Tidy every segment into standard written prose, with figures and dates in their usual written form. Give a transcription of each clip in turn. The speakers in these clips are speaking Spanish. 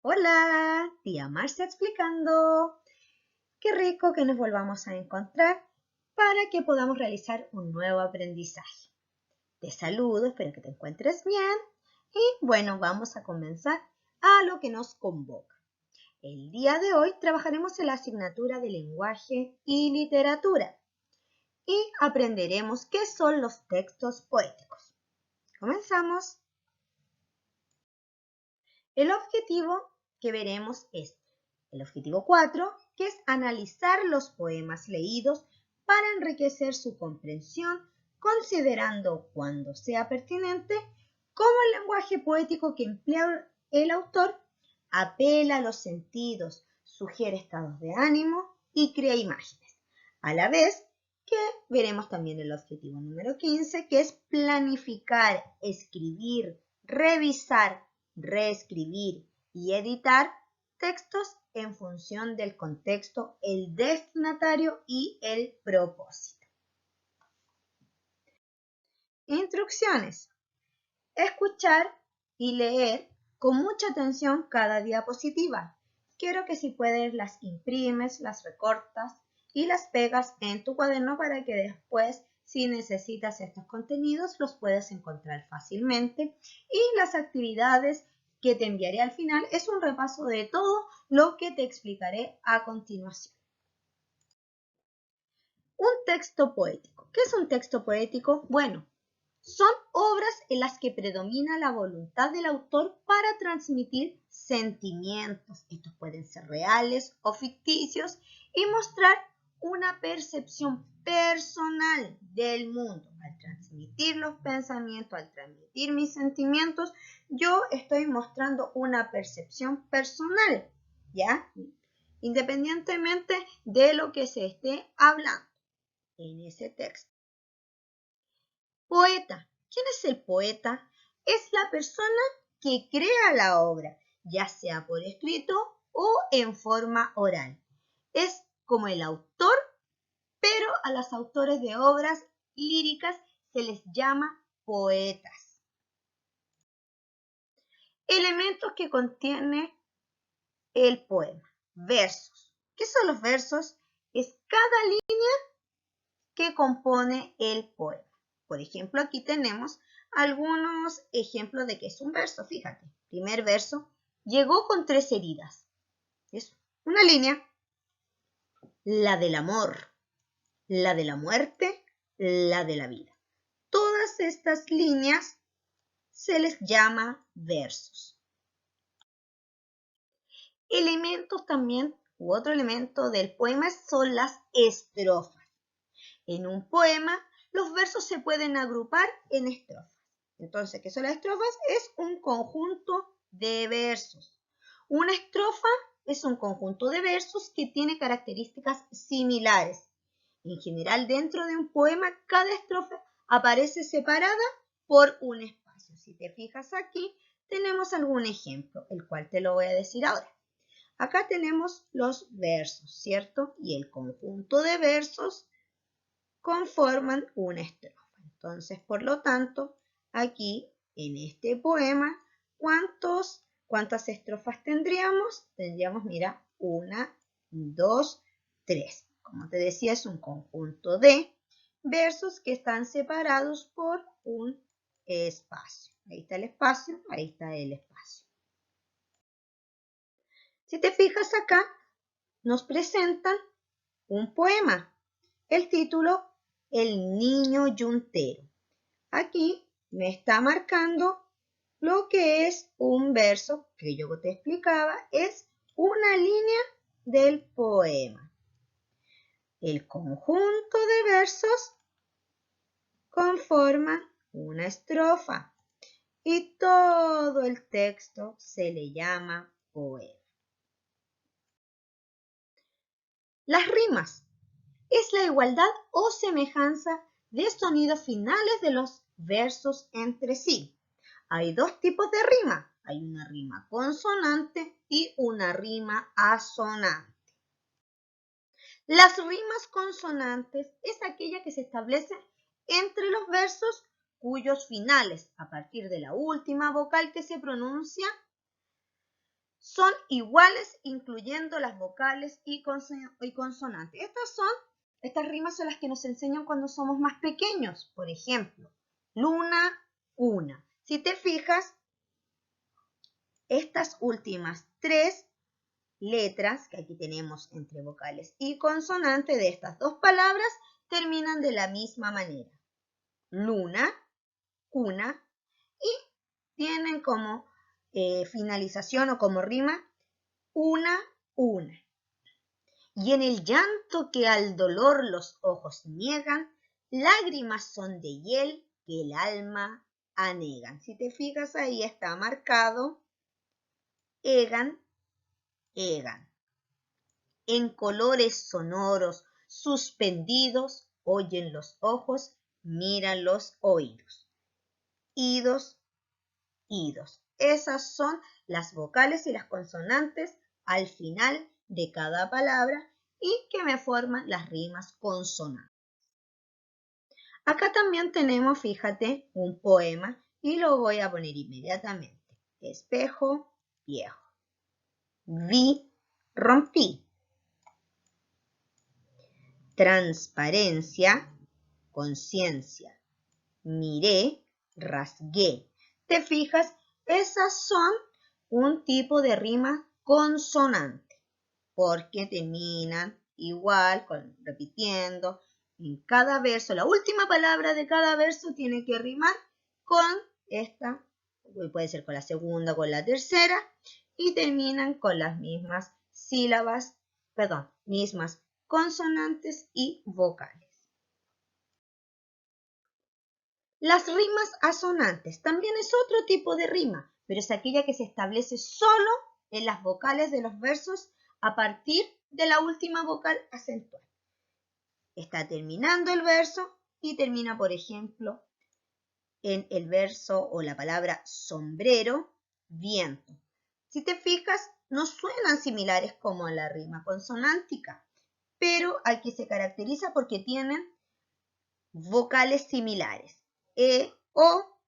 Hola, tía Marcia explicando. Qué rico que nos volvamos a encontrar para que podamos realizar un nuevo aprendizaje. Te saludo, espero que te encuentres bien y bueno, vamos a comenzar a lo que nos convoca. El día de hoy trabajaremos en la asignatura de lenguaje y literatura y aprenderemos qué son los textos poéticos. Comenzamos. El objetivo que veremos es el objetivo 4, que es analizar los poemas leídos para enriquecer su comprensión, considerando, cuando sea pertinente, cómo el lenguaje poético que emplea el autor apela a los sentidos, sugiere estados de ánimo y crea imágenes. A la vez que veremos también el objetivo número 15, que es planificar, escribir, revisar, reescribir y editar textos en función del contexto, el destinatario y el propósito. Instrucciones. Escuchar y leer con mucha atención cada diapositiva. Quiero que si puedes las imprimes, las recortas y las pegas en tu cuaderno para que después, si necesitas estos contenidos, los puedas encontrar fácilmente. Y las actividades que te enviaré al final es un repaso de todo lo que te explicaré a continuación. Un texto poético. ¿Qué es un texto poético? Bueno, son obras en las que predomina la voluntad del autor para transmitir sentimientos. Estos pueden ser reales o ficticios y mostrar una percepción personal del mundo. Al transmitir los pensamientos, al transmitir mis sentimientos, yo estoy mostrando una percepción personal, ¿ya? Independientemente de lo que se esté hablando en ese texto. Poeta. ¿Quién es el poeta? Es la persona que crea la obra, ya sea por escrito o en forma oral. Es como el autor, pero a los autores de obras líricas se les llama poetas. Elementos que contiene el poema. Versos. ¿Qué son los versos? Es cada línea que compone el poema. Por ejemplo, aquí tenemos algunos ejemplos de qué es un verso. Fíjate, primer verso, llegó con 3 heridas. Es una línea. La del amor, la de la muerte, la de la vida. Todas estas líneas se les llama versos. Elementos también, u otro elemento del poema son las estrofas. En un poema, los versos se pueden agrupar en estrofas. Entonces, ¿qué son las estrofas? Es un conjunto de versos. Una estrofa es un conjunto de versos que tiene características similares. En general, dentro de un poema, cada estrofa aparece separada por un espacio. Si te fijas aquí, tenemos algún ejemplo, el cual te lo voy a decir ahora. Acá tenemos los versos, ¿cierto? Y el conjunto de versos conforman una estrofa. Entonces, por lo tanto, aquí en este poema, ¿cuántas estrofas tendríamos? Tendríamos, mira, 1, 2, 3. Como te decía, es un conjunto de versos que están separados por un espacio. Ahí está el espacio, ahí está el espacio. Si te fijas acá, nos presentan un poema. El título, El niño yuntero. Aquí me está marcando lo que es un verso que yo te explicaba, es una línea del poema. El conjunto de versos conforma una estrofa y todo el texto se le llama poema. Las rimas es la igualdad o semejanza de sonidos finales de los versos entre sí. Hay dos tipos de rima. Hay una rima consonante y una rima asonante. Las rimas consonantes es aquella que se establece entre los versos cuyos finales, a partir de la última vocal que se pronuncia, son iguales, incluyendo las vocales y consonantes. Estas rimas son las que nos enseñan cuando somos más pequeños. Por ejemplo, luna, una. Si te fijas, estas últimas tres letras que aquí tenemos entre vocales y consonantes de estas dos palabras terminan de la misma manera. Luna, una, y tienen como finalización o como rima una. Y en el llanto que al dolor los ojos niegan, lágrimas son de hiel que el alma anegan. Si te fijas, ahí está marcado egan. En colores sonoros suspendidos, oyen los ojos, miran los oídos. Idos. Esas son las vocales y las consonantes al final de cada palabra y que me forman las rimas consonantes. Acá también tenemos, fíjate, un poema y lo voy a poner inmediatamente. Espejo viejo. Vi, rompí. Transparencia, conciencia. Miré, rasgué. ¿Te fijas? Esas son un tipo de rima consonante, porque terminan igual, repitiendo en cada verso. La última palabra de cada verso tiene que rimar con esta, puede ser con la segunda, con la tercera, y terminan con las mismas sílabas, mismas consonantes y vocales. Las rimas asonantes también es otro tipo de rima, pero es aquella que se establece solo en las vocales de los versos a partir de la última vocal acentual. Está terminando el verso y termina, por ejemplo, en el verso o la palabra sombrero, viento. Si te fijas, no suenan similares como la rima consonántica, pero aquí se caracteriza porque tienen vocales similares. O.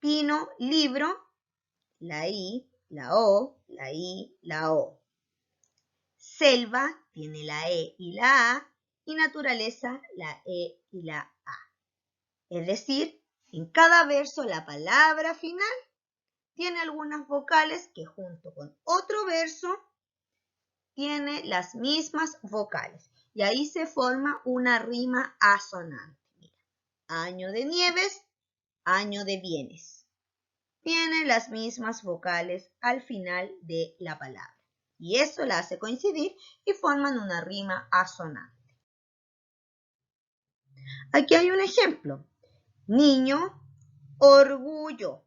Pino, libro, la I, la O, la I, la O. Selva tiene la E y la A, y naturaleza la E y la A. Es decir, en cada verso la palabra final tiene algunas vocales que junto con otro verso tiene las mismas vocales. Y ahí se forma una rima asonante. Mira, año de nieves, año de bienes. Tiene las mismas vocales al final de la palabra. Y eso la hace coincidir y forman una rima asonante. Aquí hay un ejemplo. Niño, orgullo.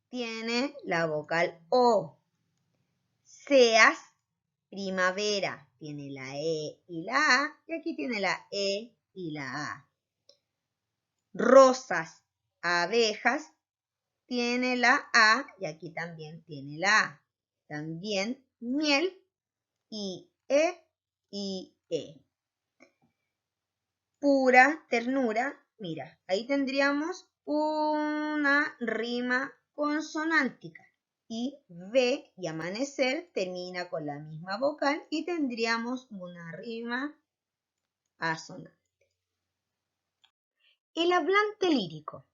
Tiene la vocal O. Seas, primavera. Tiene la E y la A. Y aquí tiene la E y la A. Rosas, abejas. Tiene la A y aquí también tiene la A. También miel, I, E. Pura ternura, mira, ahí tendríamos una rima consonántica. Y V y amanecer termina con la misma vocal y tendríamos una rima asonante. El hablante lírico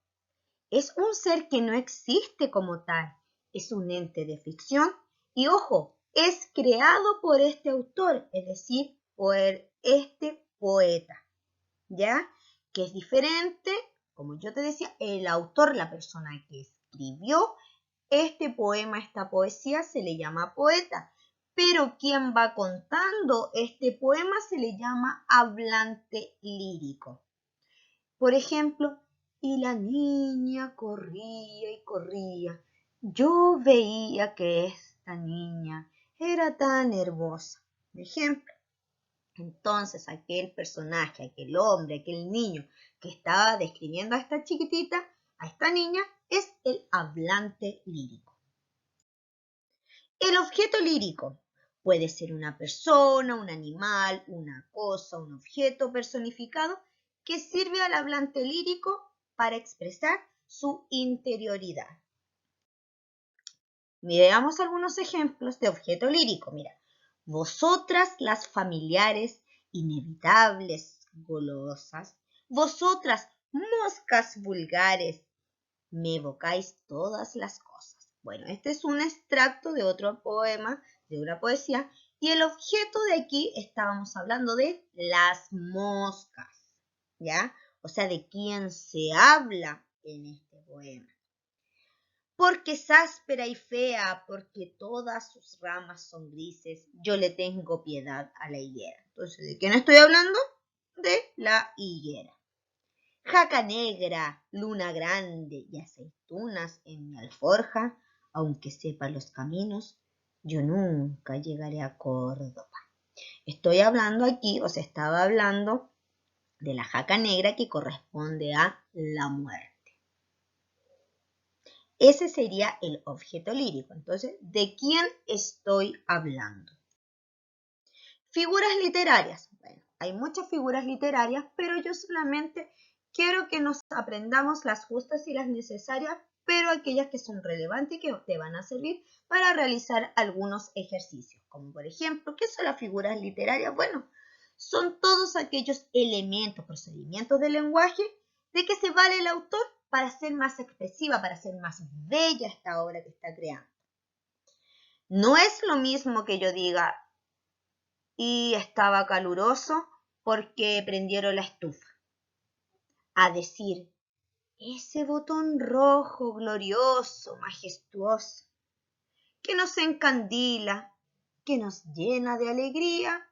es un ser que no existe como tal, es un ente de ficción y, ojo, es creado por este autor, es decir, por este poeta, ¿ya? Que es diferente, como yo te decía, el autor, la persona que escribió este poema, esta poesía, se le llama poeta, pero quien va contando este poema se le llama hablante lírico. Por ejemplo, y la niña corría y corría. Yo veía que esta niña era tan hermosa. Por ejemplo, entonces aquel personaje, aquel hombre, aquel niño que estaba describiendo a esta chiquitita, a esta niña, es el hablante lírico. El objeto lírico puede ser una persona, un animal, una cosa, un objeto personificado que sirve al hablante lírico para expresar su interioridad. Veamos algunos ejemplos de objeto lírico. Mira, vosotras las familiares, inevitables, golosas, vosotras moscas vulgares, me evocáis todas las cosas. Bueno, este es un extracto de otro poema, de una poesía, y el objeto de aquí estábamos hablando de las moscas, ¿ya? O sea, de quién se habla en este poema. Porque es áspera y fea, porque todas sus ramas son grises, yo le tengo piedad a la higuera. Entonces, ¿de quién estoy hablando? De la higuera. Jaca negra, luna grande y aceitunas en mi alforja, aunque sepa los caminos, yo nunca llegaré a Córdoba. Estoy hablando aquí, o se estaba hablando de la jaca negra que corresponde a la muerte. Ese sería el objeto lírico. Entonces, ¿de quién estoy hablando? Figuras literarias. Bueno, hay muchas figuras literarias, pero yo solamente quiero que nos aprendamos las justas y las necesarias, pero aquellas que son relevantes y que te van a servir para realizar algunos ejercicios. Como por ejemplo, ¿qué son las figuras literarias? Bueno, son todos aquellos elementos, procedimientos del lenguaje de que se vale el autor para ser más expresiva, para ser más bella esta obra que está creando. No es lo mismo que yo diga, y estaba caluroso porque prendieron la estufa, a decir, ese botón rojo, glorioso, majestuoso, que nos encandila, que nos llena de alegría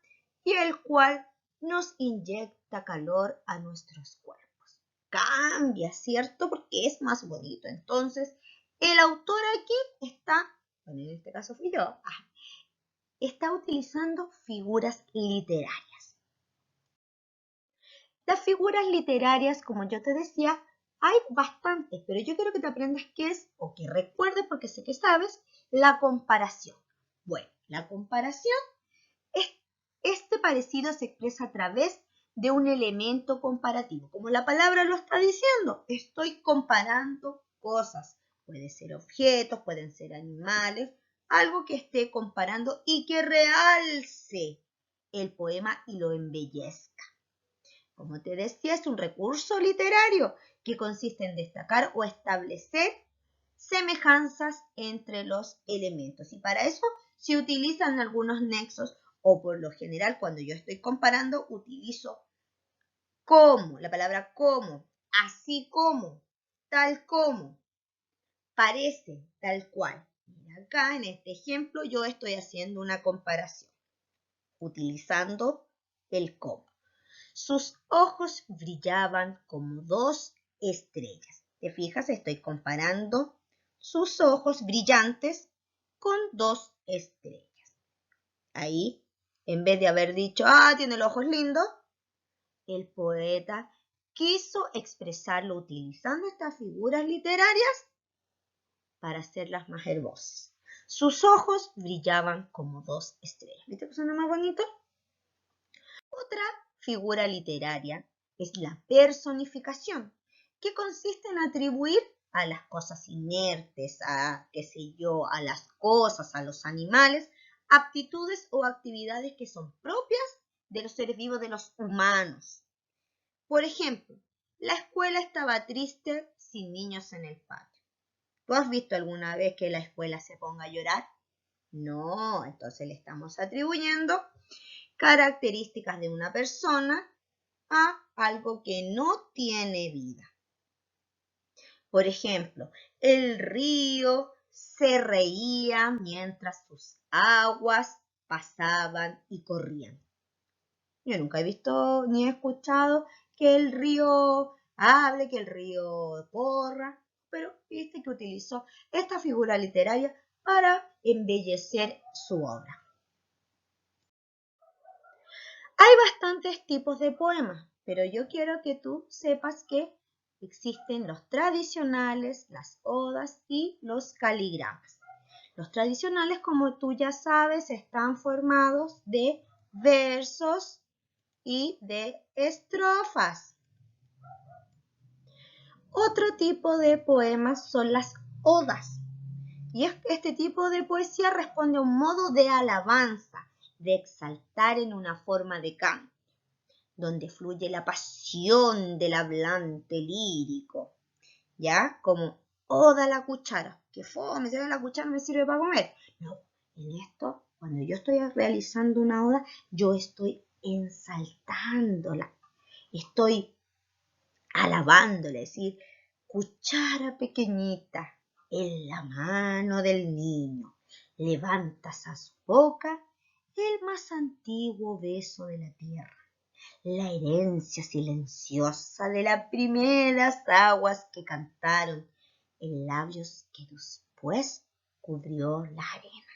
y el cual nos inyecta calor a nuestros cuerpos. Cambia, ¿cierto? Porque es más bonito. Entonces, el autor aquí está, bueno, en este caso fui yo, está utilizando figuras literarias. Las figuras literarias, como yo te decía, hay bastantes, pero yo quiero que te aprendas qué es, o que recuerdes, porque sé que sabes, la comparación. Bueno, la comparación es, este parecido se expresa a través de un elemento comparativo. Como la palabra lo está diciendo, estoy comparando cosas. Pueden ser objetos, pueden ser animales, algo que esté comparando y que realce el poema y lo embellezca. Como te decía, es un recurso literario que consiste en destacar o establecer semejanzas entre los elementos. Y para eso se utilizan algunos nexos o por lo general cuando yo estoy comparando utilizo como, la palabra como, así como, tal como, parece, tal cual. Mira acá en este ejemplo yo estoy haciendo una comparación utilizando el como. Sus ojos brillaban como dos estrellas. ¿Te fijas? Estoy comparando sus ojos brillantes con dos estrellas. Ahí, en vez de haber dicho, tiene los ojos lindos, el poeta quiso expresarlo utilizando estas figuras literarias para hacerlas más hermosas. Sus ojos brillaban como dos estrellas. ¿Viste que suena más bonito? Otra figura literaria es la personificación, que consiste en atribuir a las cosas inertes, a, qué sé yo, a las cosas, a los animales, aptitudes o actividades que son propias de los seres vivos, de los humanos. Por ejemplo, la escuela estaba triste sin niños en el patio. ¿Tú has visto alguna vez que la escuela se ponga a llorar? No, entonces le estamos atribuyendo características de una persona a algo que no tiene vida. Por ejemplo, el río se reía mientras sus aguas pasaban y corrían. Yo nunca he visto ni he escuchado que el río hable, que el río corra, pero viste que utilizó esta figura literaria para embellecer su obra. Hay bastantes tipos de poemas, pero yo quiero que tú sepas que existen los tradicionales, las odas y los caligramas. Los tradicionales, como tú ya sabes, están formados de versos y de estrofas. Otro tipo de poemas son las odas, Y este tipo de poesía responde a un modo de alabanza, de exaltar en una forma de canto, donde fluye la pasión del hablante lírico, ¿ya? Como oda la cuchara, que fome, si la cuchara me sirve para comer. No, en esto, cuando yo estoy realizando una oda, yo estoy ensaltándola, estoy alabándola, es decir, cuchara pequeñita en la mano del niño, levantas a su boca el más antiguo beso de la tierra, la herencia silenciosa de las primeras aguas que cantaron en labios que después cubrió la arena.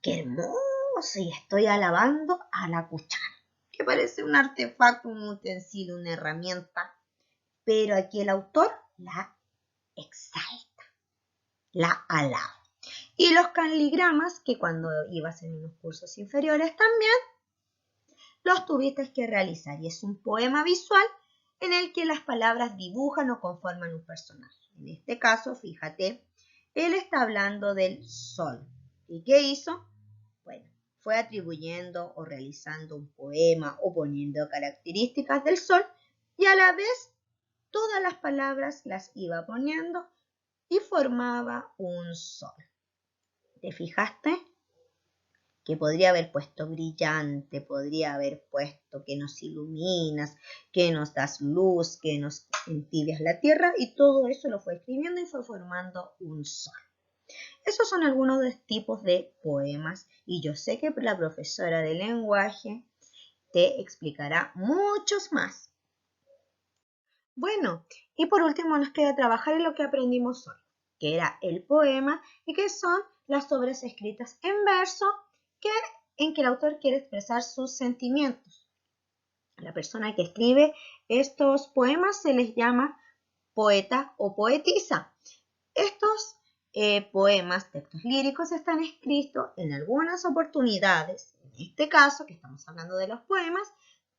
¡Qué hermoso! Y estoy alabando a la cuchara, que parece un artefacto, un utensilio, una herramienta, pero aquí el autor la exalta, la alaba. Y los caligramas, que cuando ibas en unos cursos inferiores también, los tuviste que realizar. Y es un poema visual en el que las palabras dibujan o conforman un personaje. En este caso, fíjate, él está hablando del sol. ¿Y qué hizo? Bueno, fue atribuyendo o realizando un poema o poniendo características del sol y a la vez todas las palabras las iba poniendo y formaba un sol. ¿Te fijaste? Que podría haber puesto brillante, podría haber puesto que nos iluminas, que nos das luz, que nos entibias la tierra, y todo eso lo fue escribiendo y fue formando un sol. Esos son algunos de los tipos de poemas y yo sé que la profesora de lenguaje te explicará muchos más. Bueno, y por último nos queda trabajar en lo que aprendimos hoy, que era el poema y que son las obras escritas en verso en que el autor quiere expresar sus sentimientos. La persona que escribe estos poemas se les llama poeta o poetisa. Estos poemas, textos líricos, están escritos en algunas oportunidades, en este caso, que estamos hablando de los poemas,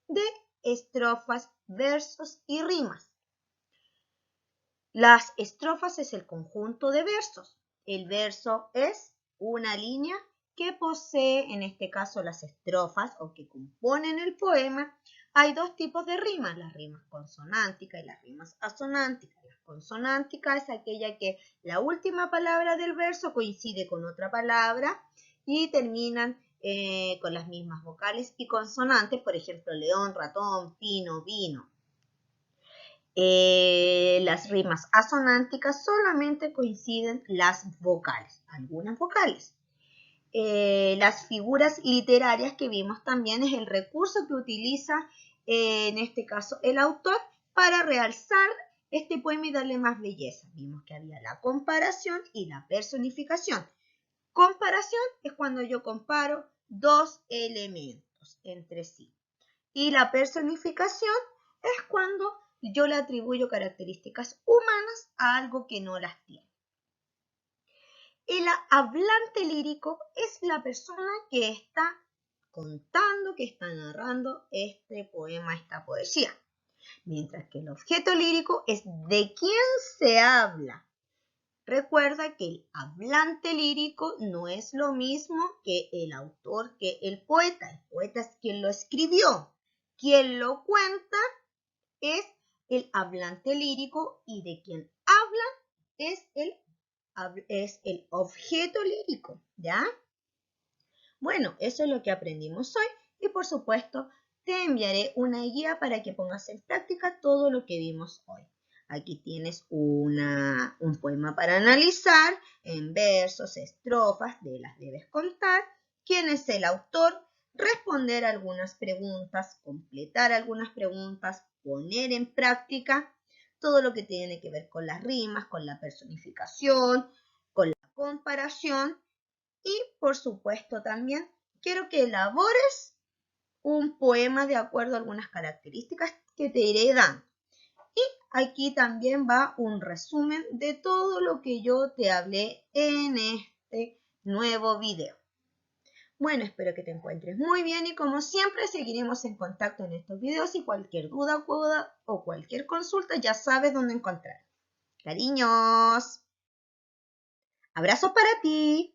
de estrofas, versos y rimas. Las estrofas es el conjunto de versos. El verso es una línea que posee, en este caso, las estrofas o que componen el poema. Hay dos tipos de rimas, las rimas consonánticas y las rimas asonánticas. La consonántica es aquella que la última palabra del verso coincide con otra palabra y terminan con las mismas vocales y consonantes, por ejemplo, león, ratón, pino, vino. Las rimas asonánticas solamente coinciden las vocales, algunas vocales. Las figuras literarias que vimos también es el recurso que utiliza en este caso el autor para realzar este poema y darle más belleza. Vimos que había la comparación y la personificación. Comparación es cuando yo comparo dos elementos entre sí. Y la personificación es cuando yo le atribuyo características humanas a algo que no las tiene. El hablante lírico es la persona que está contando, que está narrando este poema, esta poesía. Mientras que el objeto lírico es de quién se habla. Recuerda que el hablante lírico no es lo mismo que el autor, que el poeta. El poeta es quien lo escribió. Quien lo cuenta es el hablante lírico y de quien habla es el objeto lírico, ¿ya? Bueno, eso es lo que aprendimos hoy y por supuesto te enviaré una guía para que pongas en práctica todo lo que vimos hoy. Aquí tienes un poema para analizar en versos, estrofas, las debes contar, quién es el autor, responder algunas preguntas, completar algunas preguntas, poner en práctica todo lo que tiene que ver con las rimas, con la personificación, con la comparación y, por supuesto, también quiero que elabores un poema de acuerdo a algunas características que te iré dando. Y aquí también va un resumen de todo lo que yo te hablé en este nuevo video. Bueno, espero que te encuentres muy bien y como siempre seguiremos en contacto en estos videos y cualquier duda o cualquier consulta ya sabes dónde encontrar. Cariños. Abrazos para ti.